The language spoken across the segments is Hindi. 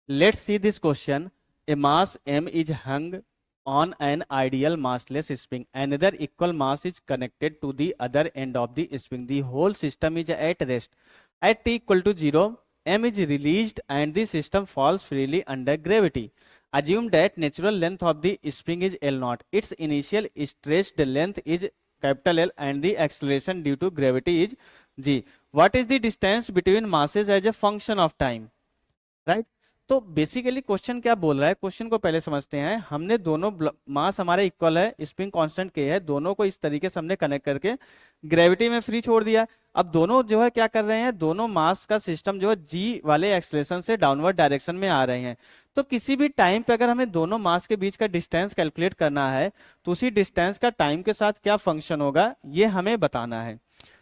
Let's see this question. A mass m is hung on an ideal massless spring. Another equal mass is connected to the other end of the spring. The whole system is at rest. At t equal to 0, m is released and the system falls freely under gravity. Assume that natural length of the spring is L0. Its initial stressed length is capital L and the acceleration due to gravity is g. What is the distance between masses as a function of time? Right. तो बेसिकली क्वेश्चन क्या बोल रहा है, क्वेश्चन को पहले समझते हैं। हमने दोनों मास हमारे इक्वल है, स्प्रिंग कांस्टेंट के है, दोनों को इस तरीके से हमने कनेक्ट करके ग्रेविटी में फ्री छोड़ दिया। अब दोनों जो है क्या कर रहे हैं, दोनों मास का सिस्टम जो है जी वाले एक्सलेशन से डाउनवर्ड डायरेक्शन में आ रहे हैं। तो किसी भी टाइम पे अगर हमें दोनों मास के बीच का डिस्टेंस कैलकुलेट करना है तो उसी डिस्टेंस का टाइम के साथ क्या फंक्शन होगा ये हमें बताना है।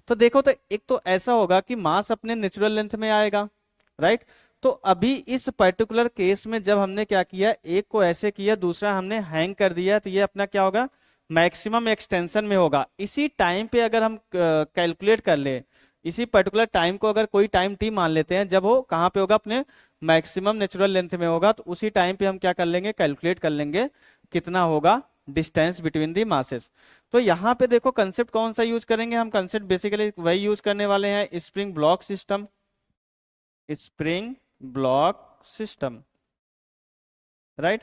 तो देखो, तो एक तो ऐसा होगा कि मास अपने नेचुरल लेंथ में आएगा, राइट। तो अभी इस पर्टिकुलर केस में जब हमने क्या किया, एक को ऐसे किया, दूसरा हमने हैंग कर दिया, तो ये अपना क्या होगा, मैक्सिमम एक्सटेंशन में होगा। इसी टाइम पे अगर हम कैलकुलेट कर ले, इसी पर्टिकुलर टाइम को अगर कोई टाइम टी मान लेते हैं, जब वो कहाँ पे होगा, अपने मैक्सिमम नेचुरल लेंथ में होगा, तो उसी टाइम पे हम क्या कर लेंगे, कैलकुलेट कर लेंगे कितना होगा डिस्टेंस बिटवीन दी मासेस। तो यहाँ पे देखो कंसेप्ट कौन सा यूज करेंगे हम, कंसेप्ट बेसिकली वही यूज करने वाले हैं, spring block system, spring block system, right.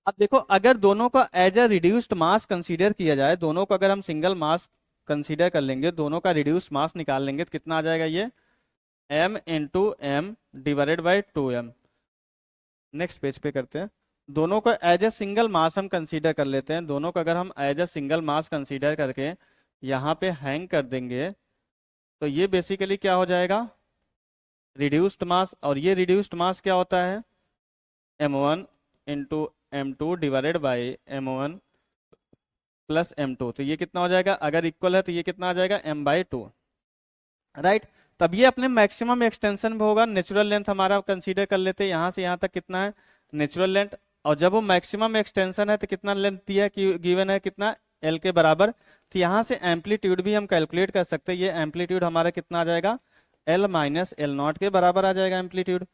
अब देखो, अगर दोनों का as a reduced mass consider किया जाए, दोनों को अगर हम सिंगल मास कंसीडर कर लेंगे, दोनों का रिड्यूस्ड मास निकाल लेंगे, तो कितना आ जाएगा, ये m into M divided by 2m। Next page पे करते हैं। दोनों को एज अ सिंगल मास हम कंसीडर कर लेते हैं, दोनों को अगर हम as a single mass consider करके यहाँ पे हैंग कर देंगे, तो ये बेसिकली क्या हो जाएगा, रिड्यूस्ड मास। और ये रिड्यूस्ड मास क्या होता है, m1 into m2 divided by m1 plus m2। तो ये कितना हो जाएगा, अगर इक्वल है तो ये कितना आ जाएगा, m/2, राइट। तब ये अपने मैक्सिमम एक्सटेंशन में होगा। नेचुरल लेंथ हमारा कंसीडर कर लेते हैं, यहाँ से यहाँ तक कितना है नेचुरल लेंथ, और जब वो मैक्सिमम एक्सटेंशन है तो कितना लेंथ दिया है, गिवन है कितना, l के बराबर। तो यहाँ से एम्पलीट्यूड भी हम कैलकुलेट कर सकते हैं, ये एम्पलीट्यूड हमारा कितना आ जाएगा, L माइनस एल नॉट के बराबर आ जाएगा एम्पलीट्यूड।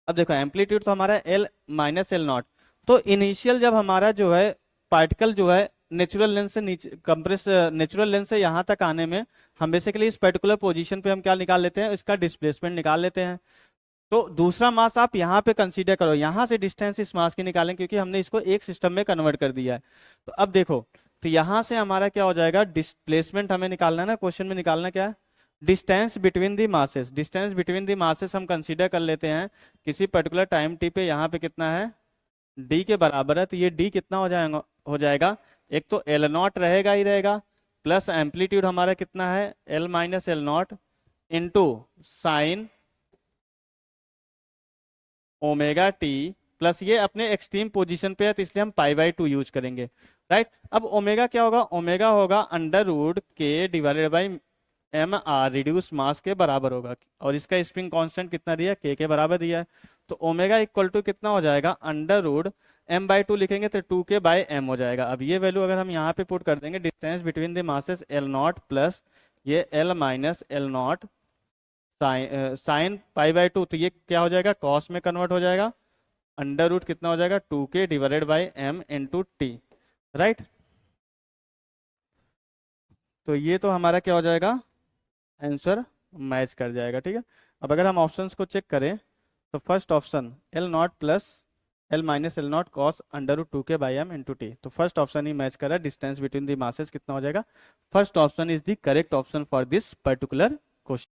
अब देखो एम्पलीट्यूड तो हमारा L माइनस एल नॉट। तो इनिशियल जब हमारा जो है पार्टिकल जो है नेचुरल लेंथ से नीचे कंप्रेस, नेचुरल लेंथ से यहाँ तक आने में हम बेसिकली इस पर्टिकुलर पोजीशन पे हम क्या निकाल लेते हैं, इसका डिस्प्लेसमेंट निकाल लेते हैं। तो दूसरा मास आप यहाँ पे कंसीडर करो, यहाँ से डिस्टेंस इस मास की निकालें, क्योंकि हमने इसको एक सिस्टम में कन्वर्ट कर दिया है। तो अब देखो, तो यहाँ से हमारा क्या हो जाएगा, डिस्प्लेसमेंट हमें निकालना है ना, क्वेश्चन में निकालना क्या है, distance between the masses. Distance between the masses हम कंसीडर कर लेते हैं किसी पर्टिकुलर टाइम टी पे, यहाँ पे कितना है, d के बराबर है। तो ये d कितना हो जाएगा, एक तो एल नॉट रहेगा ही रहेगा, प्लस एम्पलीट्यूड हमारा कितना है, L minus L not into sine omega T, plus ये अपने एक्सट्रीम पोजीशन पे है तो इसलिए हम π/2 यूज करेंगे, राइट। अब ओमेगा क्या होगा, ओमेगा होगा अंडर रूट के divided by mr, reduce mass के बराबर होगा, और इसका स्प्रिंग कांस्टेंट कितना दिया, k के बराबर दिया है। तो ओमेगा इक्वल टू कितना हो जाएगा, अंडर रूट m/2 लिखेंगे तो 2k/m हो जाएगा। अब ये वैल्यू अगर हम यहाँ पे पुट कर देंगे, distance between the masses L not plus ये L minus L nought sine π/2, तो ये क्या हो जाएगा, कॉस में कन्वर्ट हो जाएगा, अंडर रूट कितना हो जाएगा, 2k divided by m into T, right. तो ये तो हमारा क्या हो जाएगा, आंसर मैच कर जाएगा, ठीक है। अब अगर हम ऑप्शंस को चेक करें तो first option L not plus L minus L naught cos under root 2k/m into T, तो फर्स्ट ऑप्शन ही मैच कर रहा है। डिस्टेंस बिटवीन द मासेस कितना हो जाएगा, first option is the correct option for this particular question.